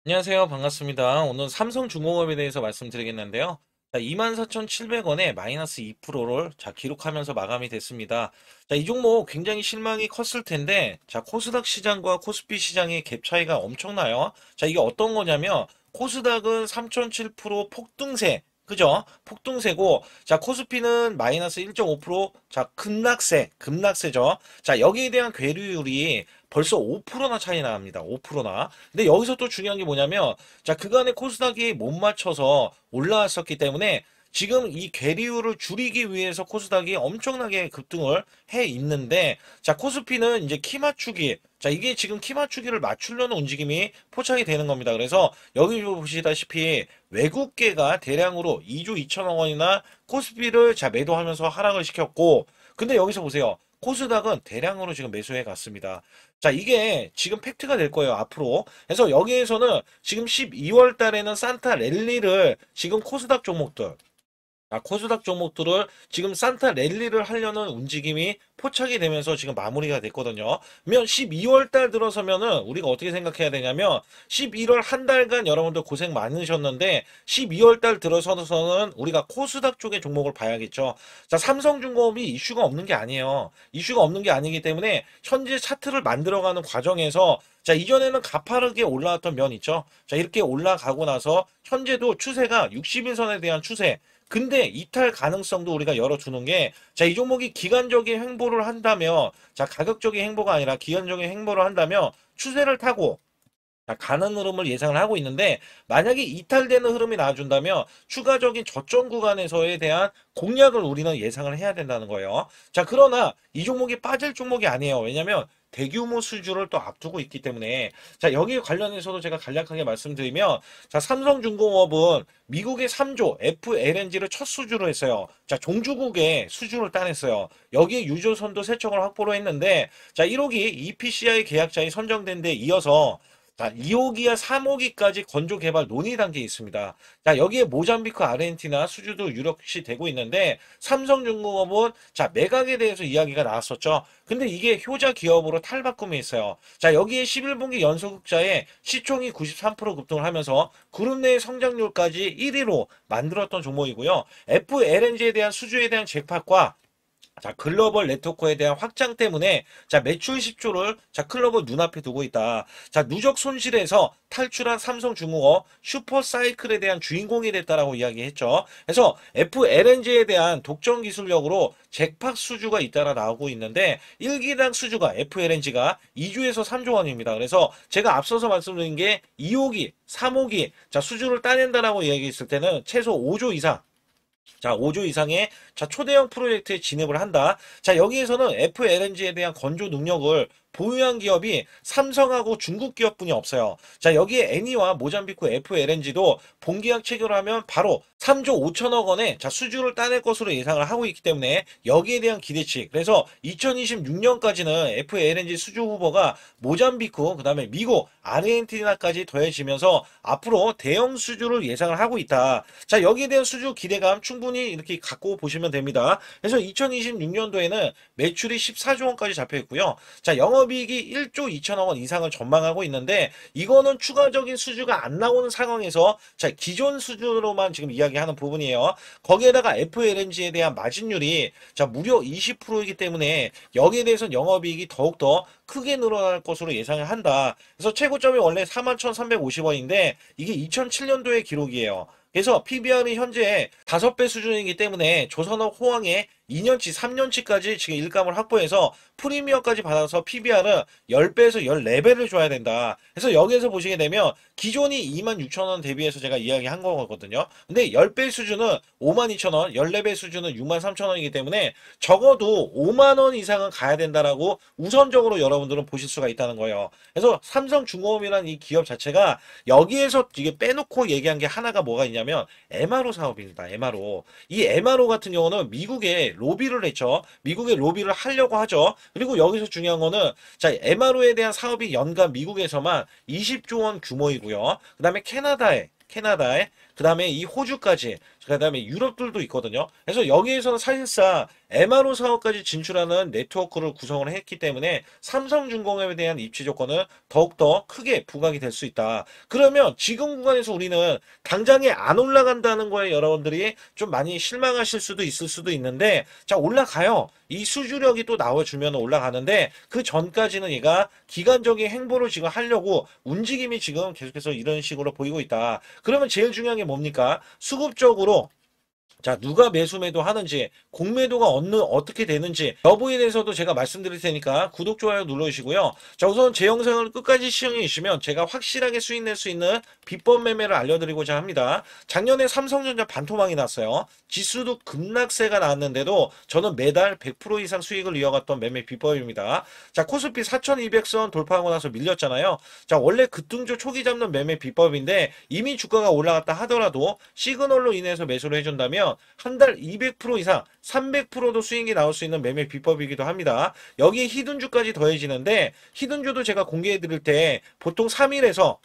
안녕하세요. 반갑습니다. 오늘 삼성중공업에 대해서 말씀드리겠는데요. 24,700원에 마이너스 2%를 기록하면서 마감이 됐습니다. 이 종목 굉장히 실망이 컸을 텐데, 코스닥 시장과 코스피 시장의 갭 차이가 엄청나요. 이게 어떤 거냐면, 코스닥은 3,007% 폭등세, 그죠? 폭등세고, 코스피는 마이너스 1.5%, 급락세죠. 여기에 대한 괴류율이 벌써 5%나 차이 납니다. 5%나. 근데 여기서 또 중요한 게 뭐냐면, 그간의 코스닥이 못 맞춰서 올라왔었기 때문에 지금 이 괴리율을 줄이기 위해서 코스닥이 엄청나게 급등을 해 있는데, 코스피는 이제 키 맞추기, 이게 지금 키 맞추기를 맞추려는 움직임이 포착이 되는 겁니다. 그래서 여기 보시다시피 외국계가 대량으로 2조 2천억 원이나 코스피를 매도하면서 하락을 시켰고, 근데 여기서 보세요. 코스닥은 대량으로 지금 매수해 갔습니다. 이게 지금 팩트가 될 거예요, 앞으로. 그래서 여기에서는 지금 12월 달에는 산타 랠리를 지금 코스닥 종목들, 코스닥 종목들을 지금 산타 랠리를 하려는 움직임이 포착이 되면서 지금 마무리가 됐거든요. 그러면 12월 달 들어서면은 우리가 어떻게 생각해야 되냐면 11월 한 달간 여러분들 고생 많으셨는데 12월 달 들어서는 우리가 코스닥 쪽의 종목을 봐야겠죠. 삼성중공업이 이슈가 없는 게 아니에요. 이슈가 없는 게 아니기 때문에 현재 차트를 만들어가는 과정에서 이전에는 가파르게 올라왔던 면 있죠. 이렇게 올라가고 나서 현재도 추세가 60일선에 대한 추세, 근데 이탈 가능성도 우리가 열어두는 게, 이 종목이 기간적인 행보를 한다면, 가격적인 행보가 아니라 기간적인 행보를 한다면, 추세를 타고, 가는 흐름을 예상을 하고 있는데, 만약에 이탈되는 흐름이 나와준다면, 추가적인 저점 구간에서에 대한 공략을 우리는 예상을 해야 된다는 거예요. 그러나, 이 종목이 빠질 종목이 아니에요. 왜냐면, 대규모 수주를 또 앞두고 있기 때문에, 여기 관련해서도 제가 간략하게 말씀드리면, 삼성중공업은 미국의 3조 FLNG를 첫 수주로 했어요. 종주국에 수주를 따냈어요. 여기에 유조선도 세척을 확보로 했는데, 1호기 EPCI 계약자에 선정된 데 이어서 2호기와 3호기까지 건조 개발 논의 단계에 있습니다. 여기에 모잠비크, 아르헨티나 수주도 유력시 되고 있는데, 삼성중공업은 매각에 대해서 이야기가 나왔었죠. 근데 이게 효자 기업으로 탈바꿈이 있어요. 여기에 11분기 연소흑자에 시총이 93% 급등을 하면서 그룹 내 성장률까지 1위로 만들었던 종목이고요. FLNG에 대한 수주에 대한 잭팟과 글로벌 네트워크에 대한 확장 때문에 매출 10조를 클로벌 눈앞에 두고 있다. 누적 손실에서 탈출한 삼성중공업 슈퍼사이클에 대한 주인공이 됐다라고 이야기했죠. 그래서 FLNG에 대한 독점 기술력으로 잭팟 수주가 잇따라 나오고 있는데 1기당 수주가 FLNG가 2조에서 3조 원입니다. 그래서 제가 앞서서 말씀드린 게 2호기, 3호기 수주를 따낸다라고 이야기했을 때는 최소 5조 이상, 5조 이상의 초대형 프로젝트에 진입을 한다. 여기에서는 FLNG에 대한 건조 능력을 보유한 기업이 삼성하고 중국 기업뿐이 없어요. 여기에 애니와 모잠비크 FLNG도 본계약 체결하면 바로 3조 5천억 원의 수주를 따낼 것으로 예상을 하고 있기 때문에 여기에 대한 기대치. 그래서 2026년까지는 FLNG 수주 후보가 모잠비크, 그다음에 미국, 아르헨티나까지 더해지면서 앞으로 대형 수주를 예상을 하고 있다. 여기에 대한 수주 기대감 충분히 이렇게 갖고 보시면 됩니다. 그래서 2026년도에는 매출이 14조 원까지 잡혀 있고요. 영업이익이 1조 2천억 원 이상을 전망하고 있는데 이거는 추가적인 수주가 안 나오는 상황에서 기존 수주로만 지금 이야기하는 부분이에요. 거기에다가 FLNG에 대한 마진율이 무려 20%이기 때문에 여기에 대해서는 영업이익이 더욱더 크게 늘어날 것으로 예상을 한다. 그래서 최고점이 원래 41,350원인데 이게 2007년도의 기록이에요. 그래서 PBR이 현재 5배 수준이기 때문에 조선업 호황에 2년치, 3년치까지 지금 일감을 확보해서 프리미엄까지 받아서 PBR은 10배에서 14배를 줘야 된다. 그래서 여기에서 보시게 되면 기존이 26,000원 대비해서 제가 이야기한 거거든요. 근데 10배 수준은 52,000원, 14배 수준은 63,000원이기 때문에 적어도 5만원 이상은 가야 된다라고 우선적으로 여러분들은 보실 수가 있다는 거예요. 그래서 삼성중공업이라는 이 기업 자체가 여기에서 이게 빼놓고 얘기한 게 하나가 뭐가 있냐면 MRO 사업입니다. MRO. 이 MRO 같은 경우는 미국에 로비를 했죠. 미국에 로비를 하려고 하죠. 그리고 여기서 중요한 거는 MRO에 대한 사업이 연간 미국에서만 20조 원 규모이고요. 그 다음에 캐나다에 그 다음에 이 호주까지 그다음에 유럽들도 있거든요. 그래서 여기에서는 사실상 MRO 사업까지 진출하는 네트워크를 구성을 했기 때문에 삼성중공업에 대한 입지 조건은 더욱더 크게 부각이 될 수 있다. 그러면 지금 구간에서 우리는 당장에 안 올라간다는 거에 여러분들이 좀 많이 실망하실 수도 있을 수도 있는데, 자, 올라가요. 이 수주력이 또 나와주면 올라가는데, 그 전까지는 얘가 기간적인 행보를 지금 하려고 움직임이 지금 계속해서 이런 식으로 보이고 있다. 그러면 제일 중요한 게 뭡니까? 수급적으로 자, 누가 매수 매도 하는지, 공매도가 어떻게 되는지 여부에 대해서도 제가 말씀드릴 테니까 구독, 좋아요 눌러주시고요. 자, 우선 제 영상을 끝까지 시청해 주시면 제가 확실하게 수익 낼 수 있는 비법 매매를 알려드리고자 합니다. 작년에 삼성전자 반토막이 났어요. 지수도 급락세가 나왔는데도 저는 매달 100% 이상 수익을 이어갔던 매매 비법입니다. 자, 코스피 4200선 돌파하고 나서 밀렸잖아요. 자, 원래 급등조 초기 잡는 매매 비법인데 이미 주가가 올라갔다 하더라도 시그널로 인해서 매수를 해준다면 한 달 200% 이상 300%도 수익이 나올 수 있는 매매 비법이기도 합니다. 여기에 히든주까지 더해지는데, 히든주도 제가 공개해 드릴 때 보통 3일에서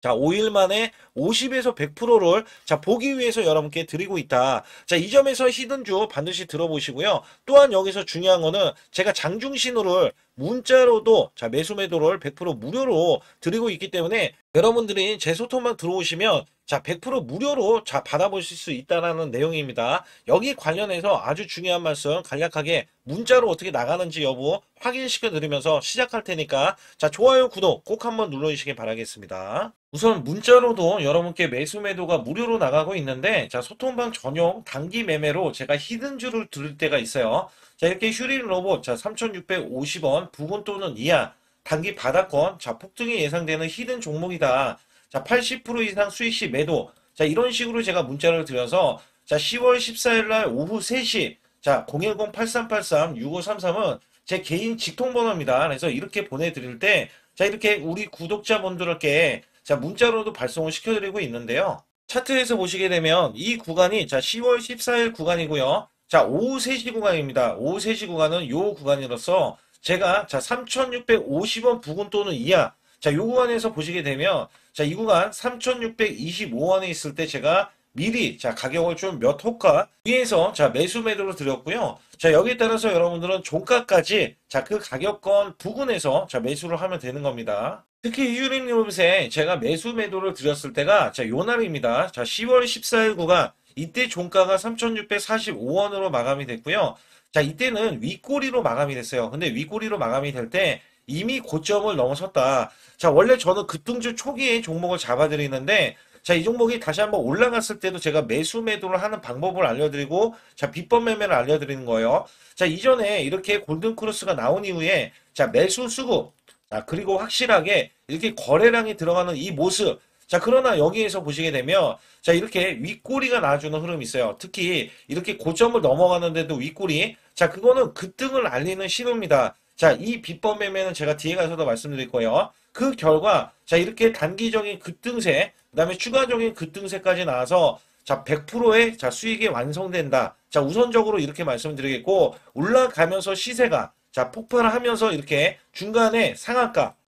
자, 5일 만에 50에서 100%를 자, 보기 위해서 여러분께 드리고 있다. 자, 이 점에서 히든주 반드시 들어보시고요. 또한 여기서 중요한 거는 제가 장중 신호를 문자로도 자, 매수 매도를 100% 무료로 드리고 있기 때문에 여러분들이 제 소통만 들어오시면 자, 100% 무료로 자, 받아보실 수 있다라는 내용입니다. 여기 관련해서 아주 중요한 말씀 간략하게 문자로 어떻게 나가는지 여부 확인시켜 드리면서 시작할 테니까 자, 좋아요, 구독 꼭 한번 눌러주시기 바라겠습니다. 우선 문자로도 여러분께 매수 매도가 무료로 나가고 있는데, 자, 소통방 전용 단기 매매로 제가 히든주를 드릴 때가 있어요. 자, 이렇게 휴린 로봇 자, 3,650원 부근 또는 이하 단기 바닥권 자, 폭등이 예상되는 히든 종목이다. 자, 80% 이상 수익 시 매도. 자, 이런 식으로 제가 문자를 드려서 자, 10월 14일 날 오후 3시 자, 010-8383-6533은 제 개인 직통번호입니다. 그래서 이렇게 보내드릴 때 자, 이렇게 우리 구독자분들께 자, 문자로도 발송을 시켜드리고 있는데요. 차트에서 보시게 되면 이 구간이 자, 10월 14일 구간이고요. 자, 오후 3시 구간입니다. 오후 3시 구간은 요 구간이라서 제가 자, 3,650원 부근 또는 이하 자, 요 구간에서 보시게 되면 자, 이 구간 3,625원에 있을 때 제가 미리 자, 가격을 좀 몇 호가 위에서 자, 매수 매도를 드렸고요. 자, 여기에 따라서 여러분들은 종가까지 자, 그 가격권 부근에서 자, 매수를 하면 되는 겁니다. 특히 휴림 로봇에 제가 매수 매도를 드렸을 때가 자, 요 날입니다. 자, 10월 14일 구간 이때 종가가 3,645원으로 마감이 됐고요. 자, 이때는 윗꼬리로 마감이 됐어요. 근데 윗꼬리로 마감이 될 때 이미 고점을 넘어섰다. 자, 원래 저는 급등주 초기에 종목을 잡아드리는데 자, 이 종목이 다시 한번 올라갔을 때도 제가 매수 매도를 하는 방법을 알려드리고 자, 비법 매매를 알려드리는 거예요. 자, 이전에 이렇게 골든크로스가 나온 이후에 자, 매수 수급 자, 그리고 확실하게 이렇게 거래량이 들어가는 이 모습. 자, 그러나 여기에서 보시게 되면 자, 이렇게 윗꼬리가 나와주는 흐름이 있어요. 특히 이렇게 고점을 넘어가는데도 윗꼬리. 자, 그거는 급등을 알리는 신호입니다. 자, 이 비법 매매는 제가 뒤에 가서도 말씀드릴 거예요. 그 결과 자, 이렇게 단기적인 급등세, 그다음에 추가적인 급등세까지 나와서 자, 100%의 자, 수익이 완성된다. 자, 우선적으로 이렇게 말씀드리겠고, 올라가면서 시세가 자, 폭발을 하면서 이렇게 중간에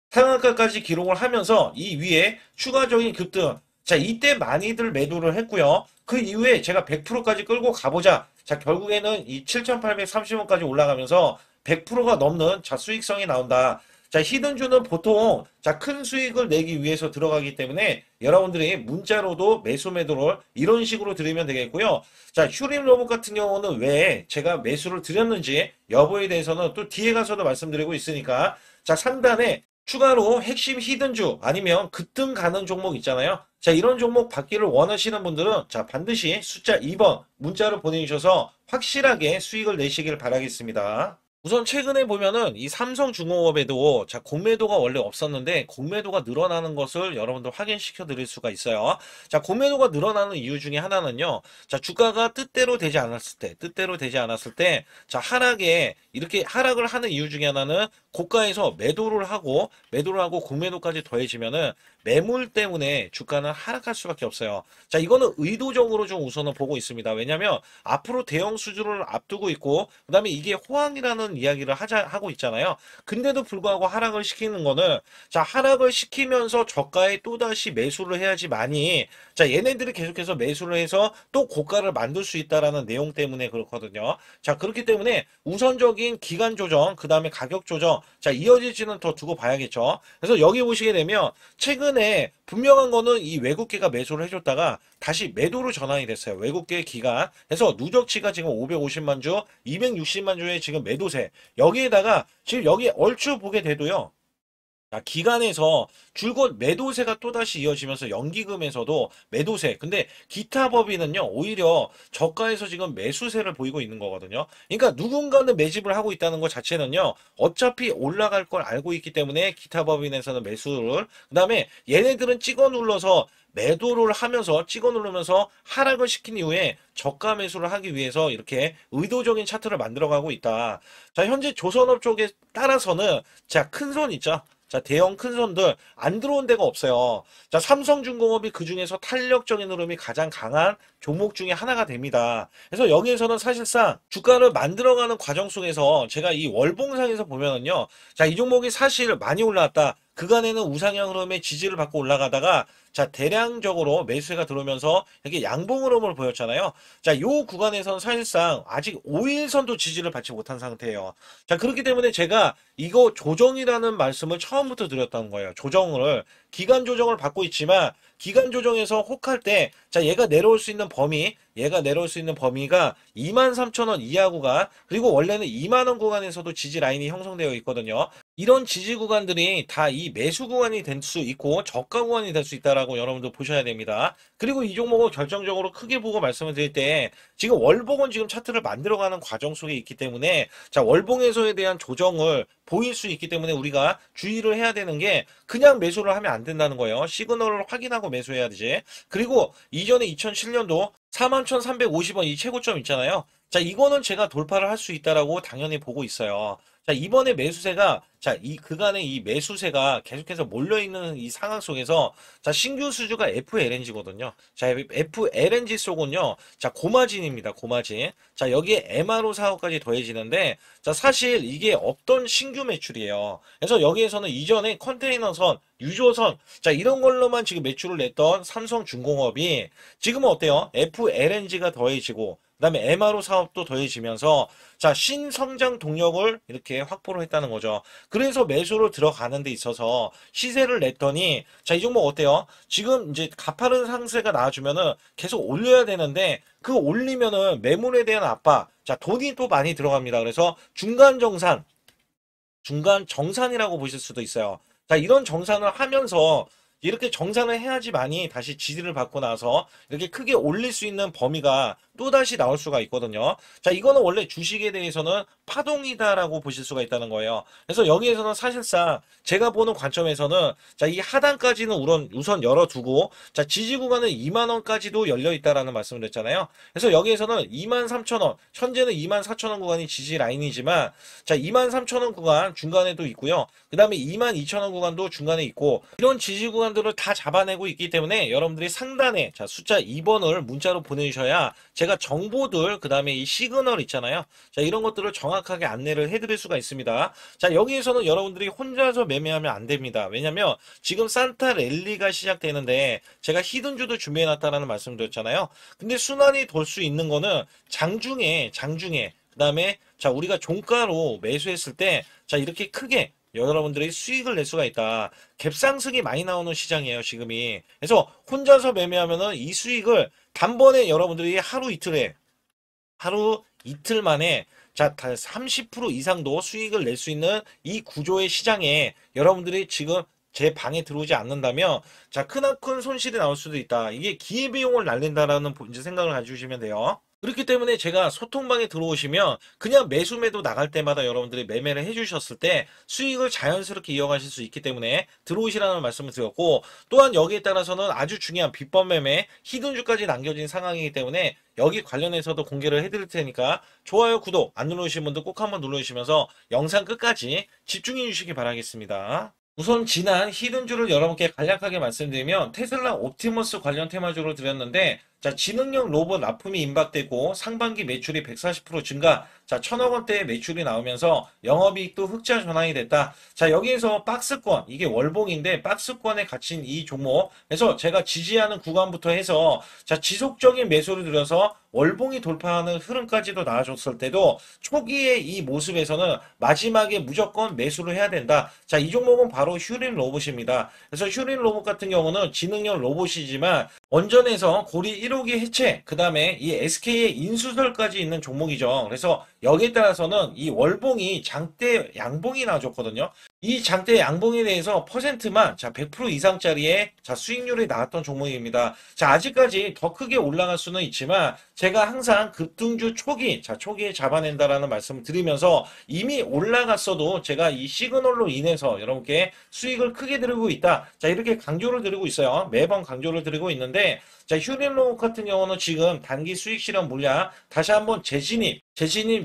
상한가까지 기록을 하면서 이 위에 추가적인 급등. 자, 이때 많이들 매도를 했고요. 그 이후에 제가 100%까지 끌고 가보자. 자, 결국에는 이 7,830원까지 올라가면서 100%가 넘는 자, 수익성이 나온다. 자, 히든주는 보통 자, 큰 수익을 내기 위해서 들어가기 때문에 여러분들이 문자로도 매수 매도를 이런 식으로 드리면 되겠고요. 자, 휴림 로봇 같은 경우는 왜 제가 매수를 드렸는지 여부에 대해서는 또 뒤에 가서도 말씀드리고 있으니까 자, 상단에 추가로 핵심 히든주 아니면 급등 가는 종목 있잖아요. 자, 이런 종목 받기를 원하시는 분들은 자, 반드시 숫자 2번 문자로 보내주셔서 확실하게 수익을 내시길 바라겠습니다. 우선 최근에 보면은 이 삼성중공업에도 자, 공매도가 원래 없었는데 공매도가 늘어나는 것을 여러분들 확인시켜 드릴 수가 있어요. 자, 공매도가 늘어나는 이유 중에 하나는요. 자, 주가가 뜻대로 되지 않았을 때 자, 이렇게 하락을 하는 이유 중에 하나는 고가에서 매도를 하고 공매도까지 더해지면은 매물 때문에 주가는 하락할 수밖에 없어요. 자, 이거는 의도적으로 좀 우선은 보고 있습니다. 왜냐면 앞으로 대형 수주를 앞두고 있고, 그다음에 이게 호황이라는 이야기를 하고 있잖아요. 근데도 불구하고 하락을 시키는 거는, 자, 하락을 시키면서 저가에 또다시 매수를 해야지만이, 자, 얘네들이 계속해서 매수를 해서 또 고가를 만들 수 있다라는 내용 때문에 그렇거든요. 자, 그렇기 때문에 우선적인 기간 조정, 그 다음에 가격 조정, 자, 이어질지는 더 두고 봐야겠죠. 그래서 여기 보시게 되면 최근에 분명한 거는 이 외국계가 매수를 해줬다가 다시 매도로 전환이 됐어요. 외국계 기간. 그래서 누적치가 지금 550만 주, 260만 주의 지금 매도세. 여기에다가 지금 여기 얼추 보게 돼도요. 자, 기간에서 줄곧 매도세가 또다시 이어지면서 연기금에서도 매도세. 근데 기타 법인은요, 오히려 저가에서 지금 매수세를 보이고 있는 거거든요. 그러니까 누군가는 매집을 하고 있다는 것 자체는요, 어차피 올라갈 걸 알고 있기 때문에 기타 법인에서는 매수를, 그 다음에 얘네들은 찍어 눌러서 매도를 하면서 찍어 누르면서 하락을 시킨 이후에 저가 매수를 하기 위해서 이렇게 의도적인 차트를 만들어가고 있다. 자, 현재 조선업 쪽에 따라서는 자, 큰 손 있죠. 자, 대형 큰 손들 안 들어온 데가 없어요. 자, 삼성중공업이 그중에서 탄력적인 흐름이 가장 강한 종목 중에 하나가 됩니다. 그래서 여기에서는 사실상 주가를 만들어가는 과정 속에서 제가 이 월봉상에서 보면은요. 자, 이 종목이 사실 많이 올라왔다. 그간에는 우상향 흐름의 지지를 받고 올라가다가 자, 대량적으로 매수세가 들어오면서 이렇게 양봉 흐름을 보였잖아요. 자, 요 구간에서는 사실상 아직 5일선도 지지를 받지 못한 상태예요. 자, 그렇기 때문에 제가 이거 조정이라는 말씀을 처음부터 드렸던 거예요. 조정을, 기간 조정을 받고 있지만 기간 조정에서 혹할 때, 자, 얘가 내려올 수 있는 범위가 23,000원 이하 구간, 그리고 원래는 2만원 구간에서도 지지 라인이 형성되어 있거든요. 이런 지지 구간들이 다 이 매수 구간이 될 수 있고 저가 구간이 될 수 있다라고 여러분들 보셔야 됩니다. 그리고 이 종목을 결정적으로 크게 보고 말씀을 드릴 때 지금 월봉은 지금 차트를 만들어가는 과정 속에 있기 때문에 자, 월봉에서에 대한 조정을 보일 수 있기 때문에 우리가 주의를 해야 되는 게 그냥 매수를 하면 안 된다는 거예요. 시그널을 확인하고 매수해야 되지. 그리고 이전에 2007년도 41,350원 이 최고점 있잖아요. 자, 이거는 제가 돌파를 할 수 있다라고 당연히 보고 있어요. 자, 이번에 매수세가, 자, 이 그간의 이 매수세가 계속해서 몰려있는 이 상황 속에서, 자, 신규 수주가 FLNG거든요. 자, FLNG 속은요, 자, 고마진입니다. 고마진. 자, 여기에 MRO 사업까지 더해지는데, 자, 사실 이게 없던 신규 매출이에요. 그래서 여기에서는 이전에 컨테이너선, 유조선, 자, 이런 걸로만 지금 매출을 냈던 삼성중공업이 지금은 어때요? FLNG가 더해지고, 그다음에 MRO 사업도 더해지면서 자, 신성장 동력을 이렇게 확보를 했다는 거죠. 그래서 매수로 들어가는 데 있어서 시세를 냈더니 자, 이 종목 어때요? 지금 이제 가파른 상세가 나와주면은 계속 올려야 되는데 그 올리면은 매물에 대한 압박, 자, 돈이 또 많이 들어갑니다. 그래서 중간 정산이라고 보실 수도 있어요. 자, 이런 정산을 하면서 이렇게 정산을 해야지만이 다시 지지를 받고 나서 이렇게 크게 올릴 수 있는 범위가 또다시 나올 수가 있거든요. 자, 이거는 원래 주식에 대해서는 파동이다라고 보실 수가 있다는 거예요. 그래서 여기에서는 사실상 제가 보는 관점에서는 자, 이 하단까지는 우선 열어두고 자, 지지 구간은 2만 원까지도 열려 있다라는 말씀을 드렸잖아요. 그래서 여기에서는 23,000원, 현재는 24,000원 구간이 지지 라인이지만 자, 23,000원 구간 중간에도 있고요. 그 다음에 22,000원 구간도 중간에 있고 이런 지지 구간들을 다 잡아내고 있기 때문에 여러분들이 상단에 자, 숫자 2번을 문자로 보내주셔야 제가 정보들, 그 다음에 이 시그널 있잖아요. 자, 이런 것들을 정확하게 안내를 해드릴 수가 있습니다. 자, 여기에서는 여러분들이 혼자서 매매하면 안 됩니다. 왜냐면 지금 산타 랠리가 시작되는데 제가 히든주도 준비해놨다라는 말씀 드렸잖아요. 근데 순환이 돌 수 있는 거는 장중에, 그 다음에 자, 우리가 종가로 매수했을 때 자, 이렇게 크게 여러분들이 수익을 낼 수가 있다. 갭상승이 많이 나오는 시장이에요, 지금이. 그래서 혼자서 매매하면은 이 수익을 단번에 여러분들이 하루 이틀 만에 자, 30% 이상도 수익을 낼 수 있는 이 구조의 시장에 여러분들이 지금 제 방에 들어오지 않는다면 자, 크나큰 손실이 나올 수도 있다. 이게 기회비용을 날린다라는 이제 생각을 가지시면 돼요. 그렇기 때문에 제가 소통방에 들어오시면 그냥 매수매도 나갈 때마다 여러분들이 매매를 해주셨을 때 수익을 자연스럽게 이어가실 수 있기 때문에 들어오시라는 말씀을 드렸고, 또한 여기에 따라서는 아주 중요한 비법 매매, 히든주까지 남겨진 상황이기 때문에 여기 관련해서도 공개를 해드릴 테니까 좋아요, 구독 안 누르신 분들 꼭 한번 눌러주시면서 영상 끝까지 집중해 주시기 바라겠습니다. 우선 지난 히든주를 여러분께 간략하게 말씀드리면 테슬라 옵티머스 관련 테마주를 드렸는데, 자, 지능형 로봇 납품이 임박되고 상반기 매출이 140% 증가, 자, 1000억 원대의 매출이 나오면서 영업이익도 흑자 전환이 됐다. 자, 여기에서 박스권, 이게 월봉인데 박스권에 갇힌 이 종목, 그래서 제가 지지하는 구간부터 해서 자, 지속적인 매수를 들여서 월봉이 돌파하는 흐름까지도 나와줬을 때도 초기의 이 모습에서는 마지막에 무조건 매수를 해야 된다. 자, 이 종목은 바로 휴린 로봇입니다. 그래서 휴린 로봇 같은 경우는 지능형 로봇이지만 원전에서 고리 1호기 해체, 그 다음에 이 SK의 인수설까지 있는 종목이죠. 그래서 여기에 따라서는 이 월봉이 장대 양봉이 나와줬거든요. 이 장대 양봉에 대해서 퍼센트만 자 100% 이상짜리의 자 수익률이 나왔던 종목입니다. 자, 아직까지 더 크게 올라갈 수는 있지만 제가 항상 급등주 초기, 자 초기에 잡아낸다라는 말씀을 드리면서 이미 올라갔어도 제가 이 시그널로 인해서 여러분께 수익을 크게 드리고 있다. 자, 이렇게 강조를 드리고 있어요. 매번 강조를 드리고 있는데, 자, 휴린로봇 같은 경우는 지금 단기 수익 실현 물량 다시 한번 재진입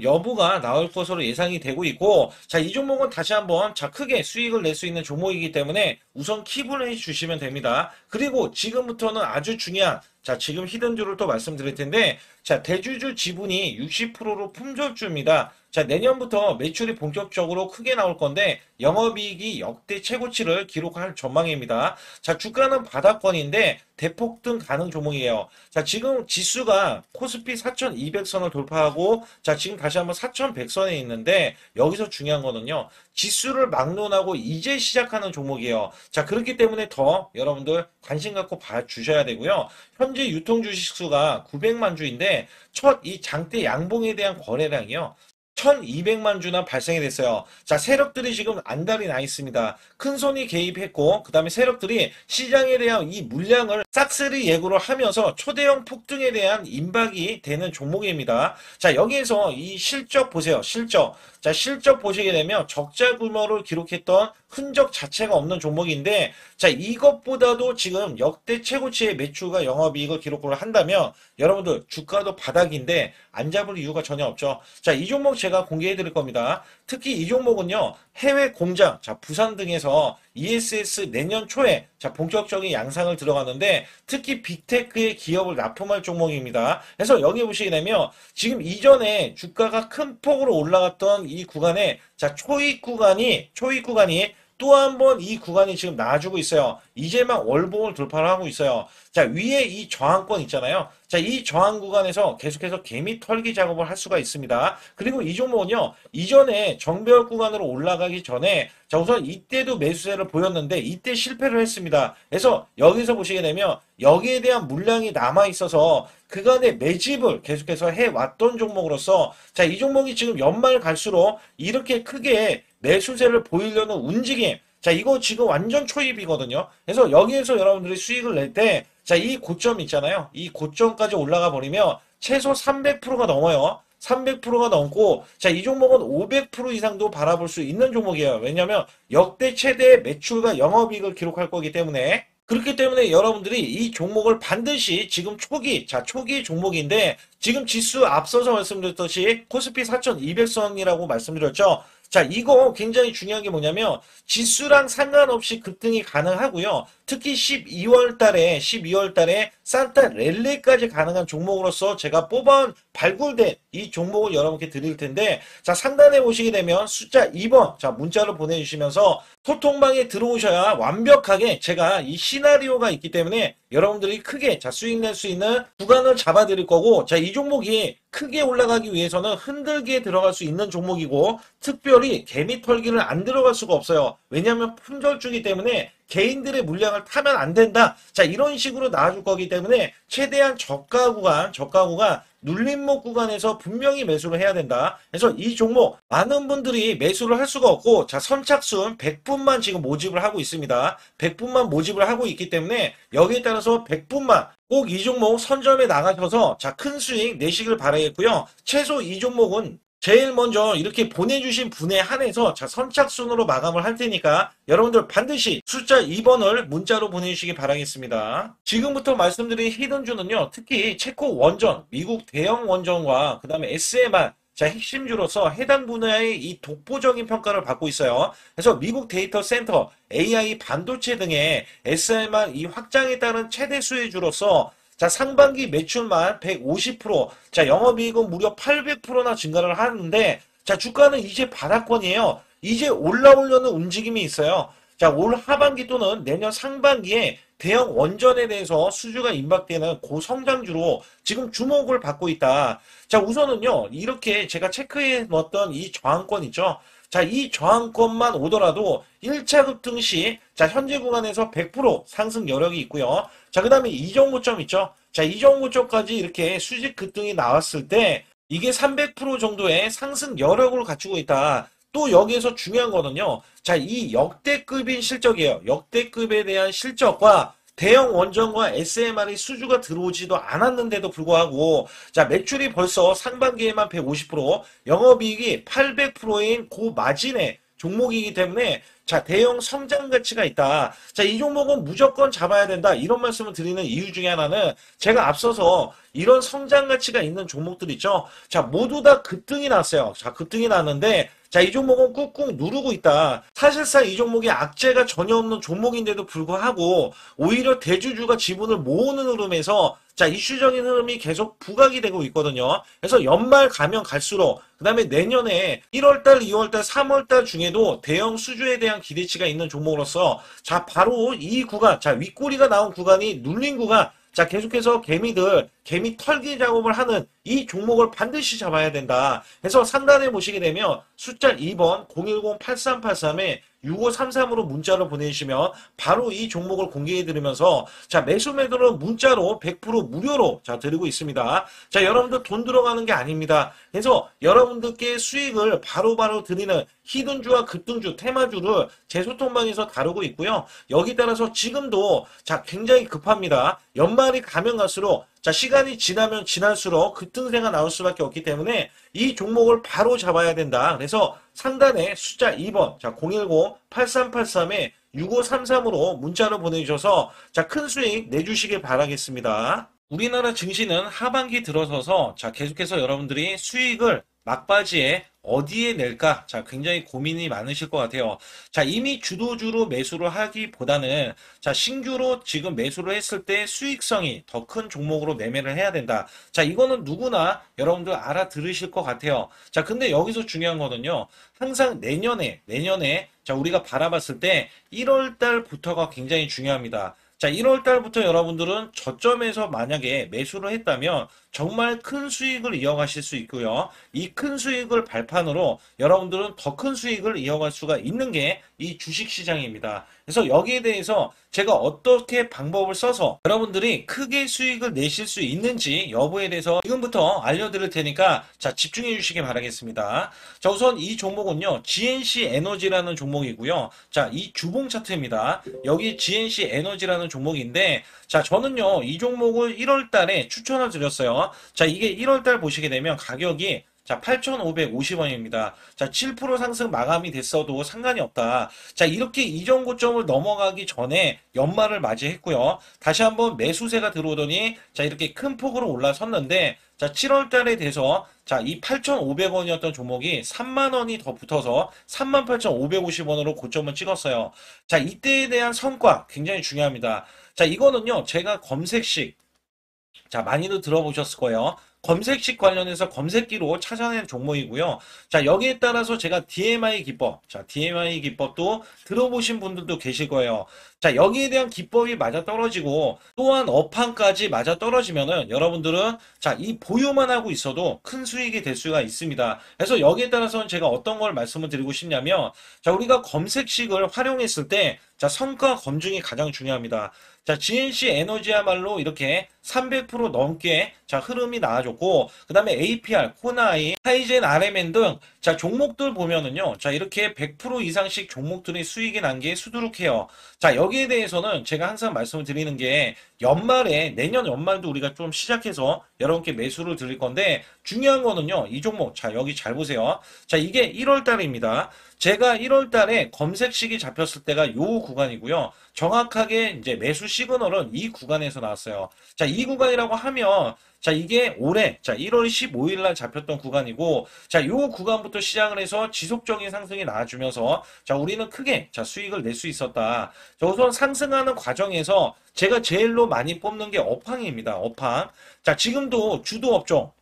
여부가 나올 것으로 예상이 되고 있고, 자, 이 종목은 다시 한번 자 크게 수익을 낼 수 있는 종목이기 때문에 우선 킵을 해 주시면 됩니다. 그리고 지금부터는 아주 중요한 자, 지금 히든주를 또 말씀드릴 텐데, 자, 대주주 지분이 60%로 품절주입니다. 자, 내년부터 매출이 본격적으로 크게 나올 건데 영업이익이 역대 최고치를 기록할 전망입니다. 자, 주가는 바닥권인데 대폭등 가능 종목이에요. 자, 지금 지수가 코스피 4200선을 돌파하고 자, 지금 다시 한번 4100선에 있는데 여기서 중요한 거는요. 지수를 막론하고 이제 시작하는 종목이에요. 자, 그렇기 때문에 더 여러분들 관심 갖고 봐주셔야 되고요. 현재 유통 주식 수가 900만 주인데 첫 이 장대 양봉에 대한 거래량이요. 1200만 주나 발생이 됐어요. 자, 세력들이 지금 안달이 나 있습니다. 큰손이 개입했고, 그 다음에 세력들이 시장에 대한 이 물량을 싹쓸이 예고를 하면서 초대형 폭등에 대한 임박이 되는 종목입니다. 자, 여기에서 이 실적 보세요. 실적. 자, 실적 보시게 되면 적자 규모를 기록했던 흔적 자체가 없는 종목인데, 자, 이것보다도 지금 역대 최고치의 매출과 영업이익을 기록을 한다면 여러분들 주가도 바닥인데 안 잡을 이유가 전혀 없죠. 자, 이 종목 제가 공개해 드릴 겁니다. 특히 이 종목은요, 해외 공장, 자, 부산 등에서 ESS 내년 초에 자, 본격적인 양상을 들어가는데 특히 빅테크의 기업을 납품할 종목입니다. 그래서 여기 보시게 되면 지금 이전에 주가가 큰 폭으로 올라갔던 이 구간에 자, 초입 구간이 또 한 번 이 구간이 지금 나와주고 있어요. 이제만 월봉을 돌파를 하고 있어요. 자, 위에 이 저항권 있잖아요. 자, 이 저항 구간에서 계속해서 개미 털기 작업을 할 수가 있습니다. 그리고 이 종목은요, 이전에 정배열 구간으로 올라가기 전에 자, 우선 이때도 매수세를 보였는데 이때 실패를 했습니다. 그래서 여기서 보시게 되면 여기에 대한 물량이 남아 있어서 그간의 매집을 계속해서 해왔던 종목으로서 자, 이 종목이 지금 연말 갈수록 이렇게 크게 매수세를 보이려는 움직임, 자, 이거 지금 완전 초입이거든요. 그래서 여기에서 여러분들이 수익을 낼 때, 자, 이 고점 있잖아요. 이 고점까지 올라가 버리면 최소 300%가 넘어요. 300%가 넘고, 자, 이 종목은 500% 이상도 바라볼 수 있는 종목이에요. 왜냐하면 역대 최대의 매출과 영업이익을 기록할 거기 때문에. 그렇기 때문에 여러분들이 이 종목을 반드시 지금 초기 종목인데 지금 지수 앞서서 말씀드렸듯이 코스피 4200선이라고 말씀드렸죠. 자, 이거 굉장히 중요한 게 뭐냐면 지수랑 상관없이 급등이 가능하고요. 특히 12월 달에 산타 랠리까지 가능한 종목으로서 제가 발굴된 이 종목을 여러분께 드릴 텐데, 자, 상단에 보시게 되면 숫자 2번, 자, 문자를 보내주시면서 소통방에 들어오셔야 완벽하게 제가 이 시나리오가 있기 때문에 여러분들이 크게 자, 수익 낼 수 있는 구간을 잡아 드릴 거고, 자, 이 종목이 크게 올라가기 위해서는 흔들기에 들어갈 수 있는 종목이고 특별히 개미 털기를 안 들어갈 수가 없어요. 왜냐하면 품절주기 때문에 개인들의 물량을 타면 안 된다. 자, 이런 식으로 나와줄 거기 때문에 최대한 저가 구간 눌림목 구간에서 분명히 매수를 해야 된다. 그래서 이 종목 많은 분들이 매수를 할 수가 없고, 자, 선착순 100분만 지금 모집을 하고 있습니다. 100분만 모집을 하고 있기 때문에 여기에 따라서 100분만 꼭 이 종목 선점에 나가셔서 자, 큰 수익 내시길 바라겠고요. 최소 이 종목은 제일 먼저 이렇게 보내주신 분에 한해서 자, 선착순으로 마감을 할 테니까 여러분들 반드시 숫자 2번을 문자로 보내주시기 바라겠습니다. 지금부터 말씀드린 히든주는요, 특히 체코 원전, 미국 대형 원전과 그 다음에 SMR, 자, 핵심주로서 해당 분야의 이 독보적인 평가를 받고 있어요. 그래서 미국 데이터 센터, AI 반도체 등의 SMR 이 확장에 따른 최대 수혜주로서 자, 상반기 매출만 150%, 자, 영업이익은 무려 800%나 증가를 하는데, 자, 주가는 이제 바닥권이에요. 이제 올라오려는 움직임이 있어요. 자, 올 하반기 또는 내년 상반기에 대형 원전에 대해서 수주가 임박되는 고성장주로 지금 주목을 받고 있다. 자, 우선은요, 이렇게 제가 체크해 놓았던 이 저항권 있죠. 자, 이 저항권만 오더라도 1차 급등 시, 자, 현재 구간에서 100% 상승 여력이 있고요. 자, 그 다음에 이정고점 있죠. 자, 이정고점까지 이렇게 수직 급등이 나왔을 때, 이게 300% 정도의 상승 여력을 갖추고 있다. 또 여기에서 중요한 거는요. 자, 이 역대급인 실적이에요. 역대급에 대한 실적과 대형 원전과 SMR이 수주가 들어오지도 않았는데도 불구하고 자, 매출이 벌써 상반기에만 150%, 영업이익이 800%인 고마진의 종목이기 때문에 자, 대형 성장 가치가 있다. 자, 이 종목은 무조건 잡아야 된다. 이런 말씀을 드리는 이유 중에 하나는 제가 앞서서 이런 성장 가치가 있는 종목들 있죠. 자, 모두 다 급등이 났어요. 자, 급등이 났는데 자, 이 종목은 꾹꾹 누르고 있다. 사실상 이 종목이 악재가 전혀 없는 종목인데도 불구하고 오히려 대주주가 지분을 모으는 흐름에서 자, 이슈적인 흐름이 계속 부각이 되고 있거든요. 그래서 연말 가면 갈수록 그 다음에 내년에 1월달, 2월달, 3월달 중에도 대형 수주에 대한 기대치가 있는 종목으로서 자, 바로 이 구간, 자, 윗꼬리가 나온 구간이 눌린 구간, 자, 계속해서 개미 털기 작업을 하는 이 종목을 반드시 잡아야 된다. 그래서 상단에 보시게 되면 숫자 2번 010-8383에 6533으로 문자로 보내주시면 바로 이 종목을 공개해 드리면서 자, 매수 매도는 문자로 100% 무료로 자, 드리고 있습니다. 자, 여러분들 돈 들어가는 게 아닙니다. 그래서 여러분들께 수익을 바로바로 드리는 히든주와 급등주, 테마주를 제 소통방에서 다루고 있고요. 여기 따라서 지금도 자, 굉장히 급합니다. 연말이 가면 갈수록 자, 시간이 지나면 지날수록 급등세가 나올 수밖에 없기 때문에 이 종목을 바로 잡아야 된다. 그래서 상단에 숫자 2번, 자, 010-8383에 6533으로 문자로 보내주셔서 자, 큰 수익 내주시길 바라겠습니다. 우리나라 증시는 하반기 들어서서 자, 계속해서 여러분들이 수익을 막바지에 어디에 낼까? 자, 굉장히 고민이 많으실 것 같아요. 자, 이미 주도주로 매수를 하기보다는 자, 신규로 지금 매수를 했을 때 수익성이 더 큰 종목으로 매매를 해야 된다. 자, 이거는 누구나 여러분들 알아들으실 것 같아요. 자, 근데 여기서 중요한 거는요. 항상 내년에 자, 우리가 바라봤을 때 1월 달부터가 굉장히 중요합니다. 자, 1월 달부터 여러분들은 저점에서 만약에 매수를 했다면 정말 큰 수익을 이어가실 수 있고요. 이 큰 수익을 발판으로 여러분들은 더 큰 수익을 이어갈 수가 있는 게 이 주식시장입니다. 그래서 여기에 대해서 제가 어떻게 방법을 써서 여러분들이 크게 수익을 내실 수 있는지 여부에 대해서 지금부터 알려드릴 테니까 자, 집중해 주시기 바라겠습니다. 자, 우선 이 종목은요, GNC 에너지라는 종목이고요. 자, 이 주봉 차트입니다. 여기 GNC 에너지라는 종목인데 자, 저는요, 이 종목을 1월 달에 추천을 드렸어요. 자, 이게 1월 달 보시게 되면 가격이 자, 8,550원입니다. 자, 7% 상승 마감이 됐어도 상관이 없다. 자, 이렇게 이전 고점을 넘어가기 전에 연말을 맞이했고요. 다시 한번 매수세가 들어오더니 자, 이렇게 큰 폭으로 올라섰는데 자, 7월 달에 돼서 자, 이 8,500원이었던 종목이 3만 원이 더 붙어서 38,550원으로 고점을 찍었어요. 자, 이때에 대한 성과 굉장히 중요합니다. 자, 이거는요, 제가 검색식 자, 많이들 들어보셨을 거예요. 검색식 관련해서 검색기로 찾아낸 종목이고요. 자, 여기에 따라서 제가 DMI 기법, 자, DMI 기법도 들어보신 분들도 계실 거예요. 자, 여기에 대한 기법이 맞아 떨어지고 또한 업황까지 맞아 떨어지면은 여러분들은 자, 이 보유만 하고 있어도 큰 수익이 될 수가 있습니다. 그래서 여기에 따라서는 제가 어떤 걸 말씀을 드리고 싶냐면 자, 우리가 검색식을 활용했을 때 자, 성과 검증이 가장 중요합니다. 자, GNC 에너지야말로 이렇게 300% 넘게 자, 흐름이 나와줬고, 그 다음에 APR, 코나이, 하이젠 RMN 등 자, 종목들 보면은요. 자, 이렇게 100% 이상씩 종목들이 수익이 난 게 수두룩해요. 자, 여기에 대해서는 제가 항상 말씀을 드리는 게 연말에, 내년 연말도 우리가 좀 시작해서 여러분께 매수를 드릴 건데 중요한 거는요. 이 종목. 자, 여기 잘 보세요. 자, 이게 1월 달입니다. 제가 1월 달에 검색식이 잡혔을 때가 요 구간이고요. 정확하게 이제 매수 시그널은 이 구간에서 나왔어요. 자, 이 구간이라고 하면 자, 이게 올해, 자, 1월 15일 날 잡혔던 구간이고, 자, 요 구간부터 시작을 해서 지속적인 상승이 나와주면서, 자, 우리는 크게, 자, 수익을 낼 수 있었다. 자, 우선 상승하는 과정에서 제가 제일로 많이 뽑는 게 업황입니다. 업황. 자, 지금도 주도 업종.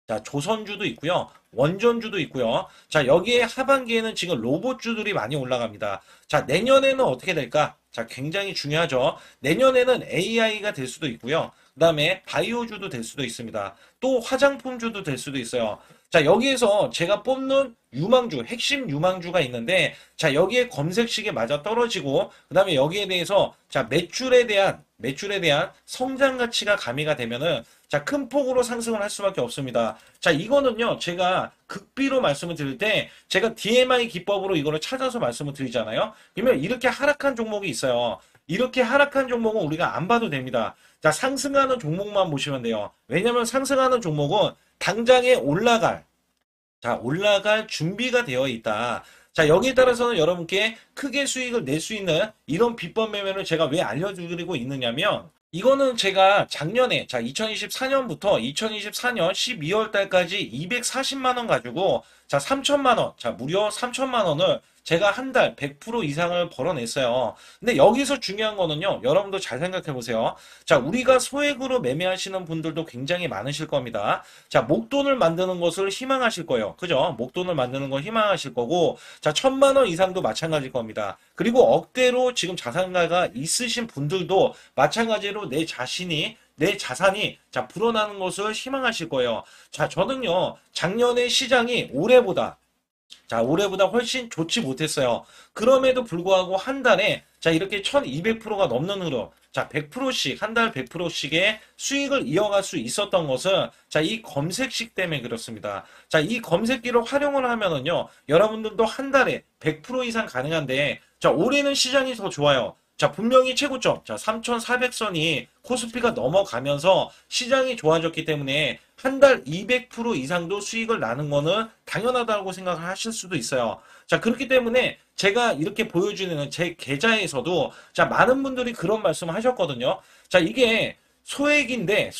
자, 조선주도 있고요. 원전주도 있고요. 자, 여기에 하반기에는 지금 로봇주들이 많이 올라갑니다. 자, 내년에는 어떻게 될까? 자, 굉장히 중요하죠. 내년에는 AI가 될 수도 있고요. 그 다음에 바이오주도 될 수도 있습니다. 또 화장품주도 될 수도 있어요. 자, 여기에서 제가 뽑는 유망주, 핵심 유망주가 있는데, 자, 여기에 검색식에 맞아 떨어지고, 그 다음에 여기에 대해서, 자, 매출에 대한 성장 가치가 가미가 되면은, 자, 큰 폭으로 상승을 할 수밖에 없습니다. 자, 이거는요, 제가 극비로 말씀을 드릴 때, 제가 DMI 기법으로 이거를 찾아서 말씀을 드리잖아요. 그러면 이렇게 하락한 종목이 있어요. 이렇게 하락한 종목은 우리가 안 봐도 됩니다. 자, 상승하는 종목만 보시면 돼요. 왜냐면 상승하는 종목은 당장에 올라갈 준비가 되어 있다. 자, 여기에 따라서는 여러분께 크게 수익을 낼 수 있는 이런 비법 매매를 제가 왜 알려드리고 있느냐면, 이거는 제가 작년에, 자, 2024년부터 2024년 12월 달까지 240만 원 가지고, 자, 3천만 원, 자, 무려 3천만 원을 제가 한 달 100% 이상을 벌어냈어요. 근데 여기서 중요한 거는요, 여러분도 잘 생각해 보세요. 자, 우리가 소액으로 매매하시는 분들도 굉장히 많으실 겁니다. 자, 목돈을 만드는 것을 희망하실 거예요. 그죠? 목돈을 만드는 걸 희망하실 거고, 자, 1,000만 원 이상도 마찬가지일 겁니다. 그리고 억대로 지금 자산가가 있으신 분들도 마찬가지로 내 자산이 자 불어나는 것을 희망하실 거예요. 자, 저는요 작년에 시장이 올해보다 훨씬 좋지 못했어요. 그럼에도 불구하고 한 달에 자 이렇게 1200%가 넘는 흐름, 자 100%씩 한 달 100%씩의 수익을 이어갈 수 있었던 것은 자 이 검색식 때문에 그렇습니다. 자 이 검색기를 활용을 하면은요 여러분들도 한 달에 100% 이상 가능한데 자 올해는 시장이 더 좋아요. 자, 분명히 최고점, 자, 3,400선이 코스피가 넘어가면서 시장이 좋아졌기 때문에 한 달 200% 이상도 수익을 나는 거는 당연하다고 생각을 하실 수도 있어요. 자, 그렇기 때문에 제가 이렇게 보여주는 제 계좌에서도 자, 많은 분들이 그런 말씀을 하셨거든요. 자, 이게 소액인데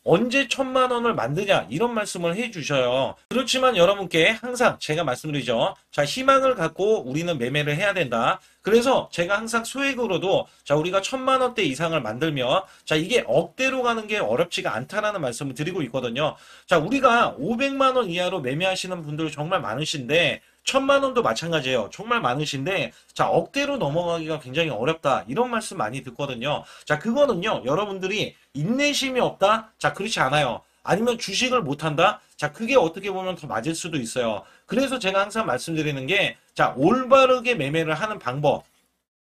언제 1,000만 원을 만드냐 이런 말씀을 해주셔요. 그렇지만 여러분께 항상 제가 말씀드리죠. 자, 희망을 갖고 우리는 매매를 해야 된다. 그래서 제가 항상 소액으로도 자 우리가 1,000만 원대 이상을 만들면 자 이게 억대로 가는 게 어렵지가 않다라는 말씀을 드리고 있거든요. 자, 우리가 500만 원 이하로 매매하시는 분들 정말 많으신데 1,000만 원도 마찬가지예요. 정말 많으신데 자 억대로 넘어가기가 굉장히 어렵다 이런 말씀 많이 듣거든요. 자, 그거는요 여러분들이 인내심이 없다? 자, 그렇지 않아요. 아니면 주식을 못한다? 자, 그게 어떻게 보면 더 맞을 수도 있어요. 그래서 제가 항상 말씀드리는 게 자 올바르게 매매를 하는 방법,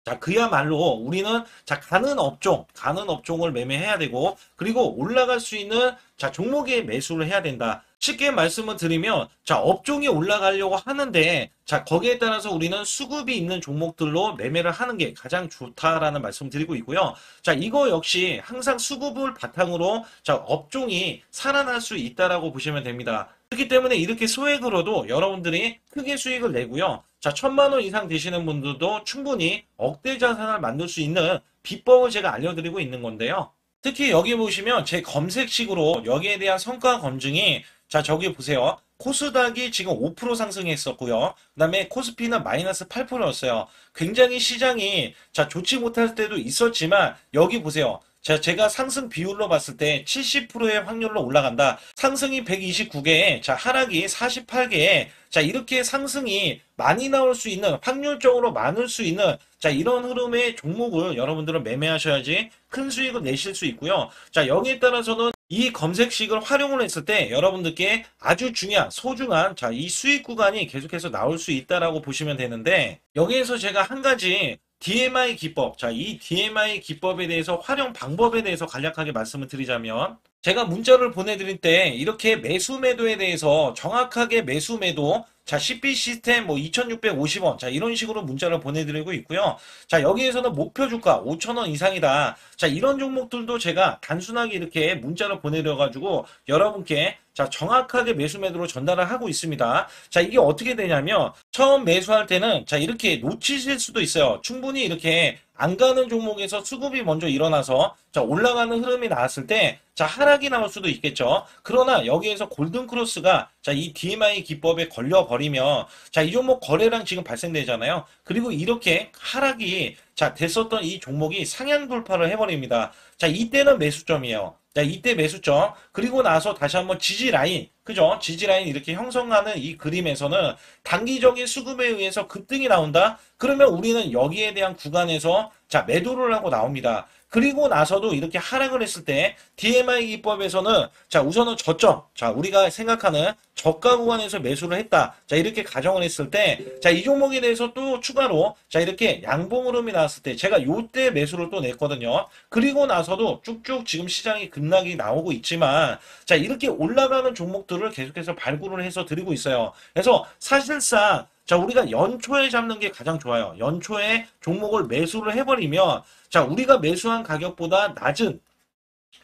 자, 그야말로 우리는 자, 가는 업종을 매매해야 되고, 그리고 올라갈 수 있는 자, 종목에 매수를 해야 된다. 쉽게 말씀을 드리면, 자, 업종이 올라가려고 하는데, 자, 거기에 따라서 우리는 수급이 있는 종목들로 매매를 하는 게 가장 좋다라는 말씀 드리고 있고요. 자, 이거 역시 항상 수급을 바탕으로 자, 업종이 살아날 수 있다라고 보시면 됩니다. 그렇기 때문에 이렇게 소액으로도 여러분들이 크게 수익을 내고요. 자, 1,000만 원 이상 되시는 분들도 충분히 억대 자산을 만들 수 있는 비법을 제가 알려드리고 있는 건데요. 특히 여기 보시면 제 검색식으로 여기에 대한 성과 검증이 자, 저기 보세요. 코스닥이 지금 5% 상승했었고요. 그 다음에 코스피는 마이너스 8%였어요. 굉장히 시장이 자, 좋지 못할 때도 있었지만 여기 보세요. 자, 제가 상승 비율로 봤을 때 70%의 확률로 올라간다. 상승이 129개에, 자, 하락이 48개에, 자, 이렇게 상승이 많이 나올 수 있는, 확률적으로 많을 수 있는, 자, 이런 흐름의 종목을 여러분들은 매매하셔야지 큰 수익을 내실 수 있고요. 자, 여기에 따라서는 이 검색식을 활용을 했을 때 여러분들께 아주 중요한, 소중한, 자, 이 수익 구간이 계속해서 나올 수 있다라고 보시면 되는데, 여기에서 제가 한 가지 DMI 기법, 자, 이 DMI 기법에 대해서 활용 방법에 대해서 간략하게 말씀을 드리자면 제가 문자를 보내드릴 때 이렇게 매수 매도에 대해서 정확하게 매수 매도 자, CP 시스템 뭐 2,650원. 자, 이런 식으로 문자를 보내드리고 있고요. 자, 여기에서는 목표 주가 5,000원 이상이다. 자, 이런 종목들도 제가 단순하게 이렇게 문자를 보내드려가지고 여러분께 자, 정확하게 매수 매도로 전달을 하고 있습니다. 자, 이게 어떻게 되냐면 처음 매수할 때는 자, 이렇게 놓치실 수도 있어요. 충분히 이렇게 안 가는 종목에서 수급이 먼저 일어나서 자, 올라가는 흐름이 나왔을 때 자, 하락이 나올 수도 있겠죠. 그러나 여기에서 골든크로스가 자, 이 DMI 기법에 걸려버리면 자, 이 종목 거래량 지금 발생되잖아요. 그리고 이렇게 하락이 자, 됐었던 이 종목이 상향 돌파를 해버립니다. 자, 이때는 매수점이에요. 자, 이때 매수점. 그리고 나서 다시 한번 지지 라인. 그죠? 지지 라인 이렇게 형성하는 이 그림에서는 단기적인 수급에 의해서 급등이 나온다? 그러면 우리는 여기에 대한 구간에서 자, 매도를 하고 나옵니다. 그리고 나서도 이렇게 하락을 했을 때 DMI 기법에서는 자, 우선은 저점. 자, 우리가 생각하는 저가 구간에서 매수를 했다. 자, 이렇게 가정을 했을 때 자, 이 종목에 대해서 또 추가로 자, 이렇게 양봉 흐름이 나왔을 때 제가 요때 매수를 또 냈거든요. 그리고 나서도 쭉쭉 지금 시장이 급락이 나오고 있지만 자, 이렇게 올라가는 종목들을 계속해서 발굴을 해서 드리고 있어요. 그래서 사실상 자, 우리가 연초에 잡는 게 가장 좋아요. 연초에 종목을 매수를 해버리면 자, 우리가 매수한 가격보다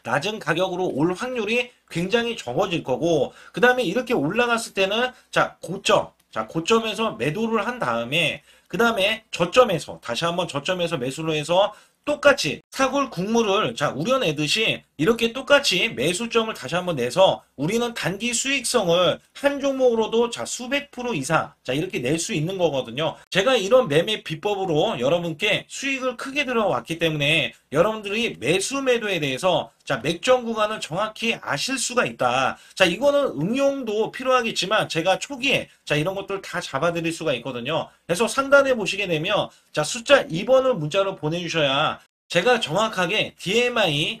낮은 가격으로 올 확률이 굉장히 적어질 거고, 그 다음에 이렇게 올라갔을 때는, 고점에서 매도를 한 다음에, 그 다음에 저점에서, 다시 한번 저점에서 매수를 해서 똑같이 사골 국물을 우려내듯이 이렇게 똑같이 매수점을 다시 한번 내서 우리는 단기 수익성을 한 종목으로도 수백 프로 이상 이렇게 낼 수 있는 거거든요. 제가 이런 매매 비법으로 여러분께 수익을 크게 들어왔기 때문에 여러분들이 매수 매도에 대해서 맥점 구간을 정확히 아실 수가 있다. 이거는 응용도 필요하겠지만 제가 초기에 이런 것들 다 잡아드릴 수가 있거든요. 그래서 상단에 보시게 되면 숫자 2번을 문자로 보내주셔야 제가 정확하게 DMI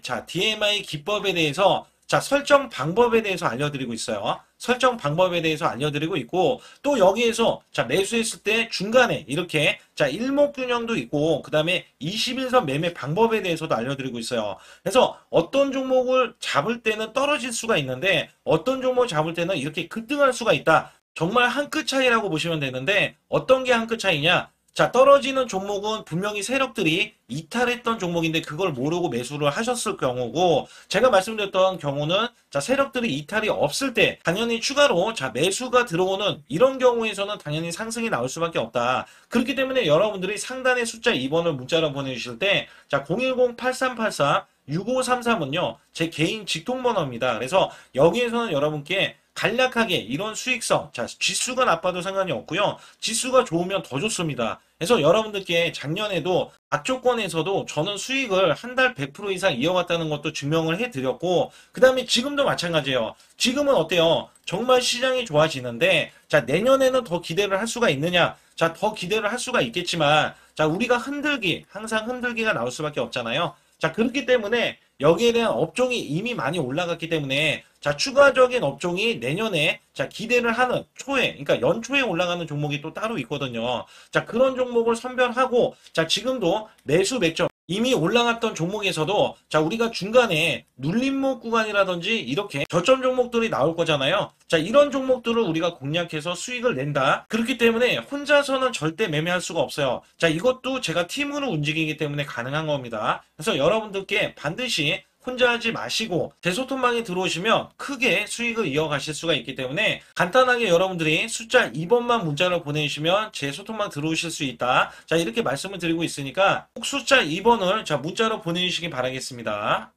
기법에 대해서 설정 방법에 대해서 알려드리고 있어요. 설정 방법에 대해서 알려드리고 있고, 또 여기에서 매수했을 때 중간에 이렇게 일목균형도 있고, 그 다음에 21선 매매 방법에 대해서도 알려드리고 있어요. 그래서 어떤 종목을 잡을 때는 떨어질 수가 있는데 어떤 종목을 잡을 때는 이렇게 급등할 수가 있다. 정말 한 끗 차이라고 보시면 되는데 어떤 게 한 끗 차이냐? 떨어지는 종목은 분명히 세력들이 이탈했던 종목인데 그걸 모르고 매수를 하셨을 경우고, 제가 말씀드렸던 경우는 세력들이 이탈이 없을 때 당연히 추가로 매수가 들어오는 이런 경우에서는 당연히 상승이 나올 수밖에 없다. 그렇기 때문에 여러분들이 상단에 숫자 2번을 문자로 보내주실 때 010-8384-6533은요 제 개인 직통번호입니다. 그래서 여기에서는 여러분께 간략하게 이런 수익성, 지수가 나빠도 상관이 없고요. 지수가 좋으면 더 좋습니다. 그래서 여러분들께 작년에도 악조건에서도 저는 수익을 한 달 100% 이상 이어갔다는 것도 증명을 해드렸고, 그 다음에 지금도 마찬가지예요. 지금은 어때요? 정말 시장이 좋아지는데 내년에는 더 기대를 할 수가 있느냐? 더 기대를 할 수가 있겠지만 우리가 항상 흔들기가 나올 수밖에 없잖아요. 그렇기 때문에 여기에 대한 업종이 이미 많이 올라갔기 때문에 추가적인 업종이 내년에 기대를 하는 그러니까 연초에 올라가는 종목이 또 따로 있거든요. 그런 종목을 선별하고 지금도 매수 맥점 이미 올라갔던 종목에서도 우리가 중간에 눌림목 구간이라든지 이렇게 저점 종목들이 나올 거잖아요. 이런 종목들을 우리가 공략해서 수익을 낸다. 그렇기 때문에 혼자서는 절대 매매할 수가 없어요. 이것도 제가 팀으로 움직이기 때문에 가능한 겁니다. 그래서 여러분들께 반드시 혼자 하지 마시고 제 소통방에 들어오시면 크게 수익을 이어가실 수가 있기 때문에 간단하게 여러분들이 숫자 2번만 문자로 보내주시면 제 소통방 들어오실 수 있다. 이렇게 말씀을 드리고 있으니까 꼭 숫자 2번을 문자로 보내주시기 바라겠습니다.